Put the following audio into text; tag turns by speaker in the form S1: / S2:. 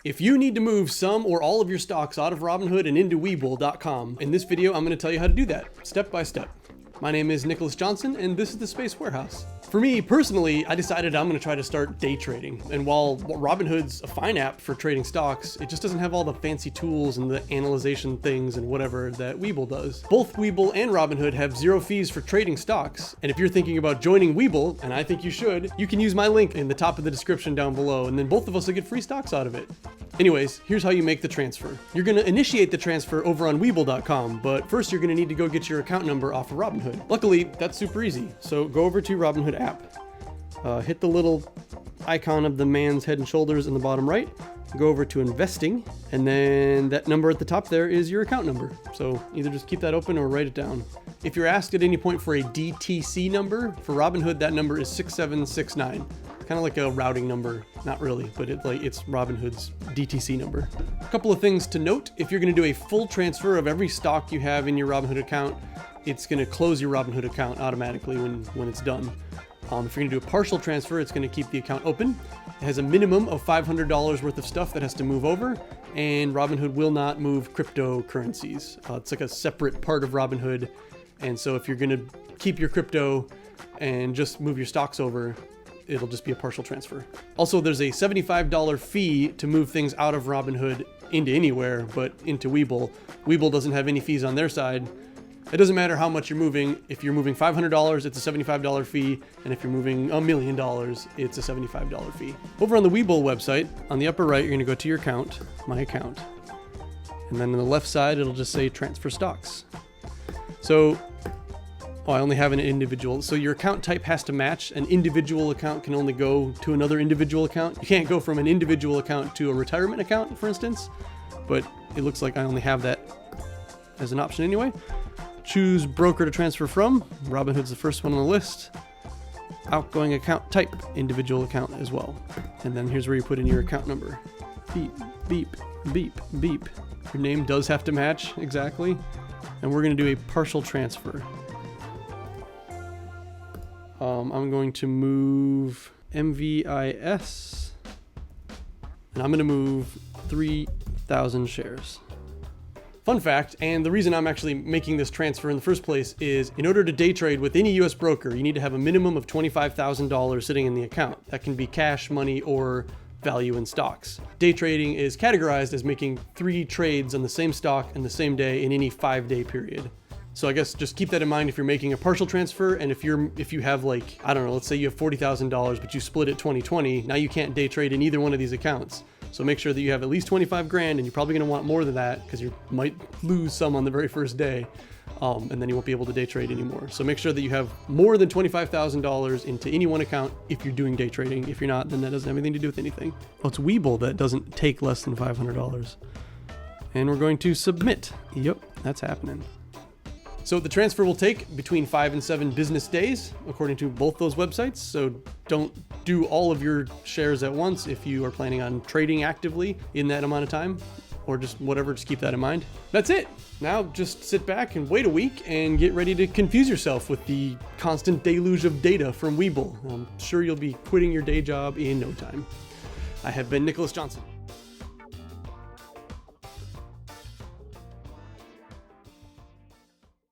S1: If you need to move some or all of your stocks out of Robinhood and into Webull.com, in this video I'm going to tell you how to do that, step by step. My name is Nicholas Johnson, and this is the Space Warehouse. For me, personally, I decided I'm going to try to start day trading. And while Robinhood's a fine app for trading stocks, it just doesn't have all the fancy tools and the analyzation things and whatever that Webull does. Both Webull and Robinhood have 0 fees for trading stocks. And if you're thinking about joining Webull, and I think you should, you can use my link in the top of the description down below, and then both of us will get free stocks out of it. Anyways, here's how you make the transfer. You're going to initiate the transfer over on Webull.com, but first you're going to need to go get your account number off of Robinhood. Luckily, that's super easy. So go over to Robinhood app, hit the little icon of the man's head and shoulders in the bottom right, go over to investing, and then that number at the top there is your account number. So either just keep that open or write it down. If you're asked at any point for a DTC number, for Robinhood, that number is 6769. Kind of like a routing number, not really, but it's Robinhood's DTC number. A couple of things to note: if you're going to do a full transfer of every stock you have in your Robinhood account, it's going to close your Robinhood account automatically when it's done. If you're going to do a partial transfer, it's going to keep the account open. It has a minimum of $500 worth of stuff that has to move over, and Robinhood will not move cryptocurrencies. It's like a separate part of Robinhood, and so if you're going to keep your crypto and just move your stocks over, it'll just be a partial transfer. Also, there's a $75 fee to move things out of Robinhood into anywhere, but into Webull. Webull doesn't have any fees on their side. It doesn't matter how much you're moving. If you're moving $500, it's a $75 fee, and if you're moving $1 million, it's a $75 fee. Over on the Webull website, on the upper right, you're gonna go to your account, My Account, and then on the left side, it'll just say Transfer Stocks. So, I only have an individual. So your account type has to match. An individual account can only go to another individual account. You can't go from an individual account to a retirement account, for instance, but it looks like I only have that as an option anyway. Choose broker to transfer from. Robinhood's the first one on the list. Outgoing account type, individual account as well. And then here's where you put in your account number. Beep, beep, beep, beep. Your name does have to match exactly. And we're going to do a partial transfer. I'm going to move MVIS, and I'm going to move 3,000 shares. Fun fact, and the reason I'm actually making this transfer in the first place is in order to day trade with any US broker, you need to have a minimum of $25,000 sitting in the account. That can be cash, money, or value in stocks. Day trading is categorized as making 3 trades on the same stock in the same day in any 5-day period. So I guess just keep that in mind if you're making a partial transfer, and if you have, like, I don't know, let's say you have $40,000 but you split it 20-20, now you can't day trade in either one of these accounts. So make sure that you have at least 25 grand, and you're probably going to want more than that because you might lose some on the very first day, and then you won't be able to day trade anymore. So make sure that you have more than $25,000 into any one account if you're doing day trading. If you're not, then that doesn't have anything to do with anything. Oh, it's Webull that doesn't take less than $500. And we're going to submit. Yep, that's happening. So the transfer will take between 5 and 7 business days, according to both those websites. So don't do all of your shares at once if you are planning on trading actively in that amount of time, or just whatever, just keep that in mind. That's it. Now just sit back and wait a week and get ready to confuse yourself with the constant deluge of data from Webull. I'm sure you'll be quitting your day job in no time. I have been Nicholas Johnson.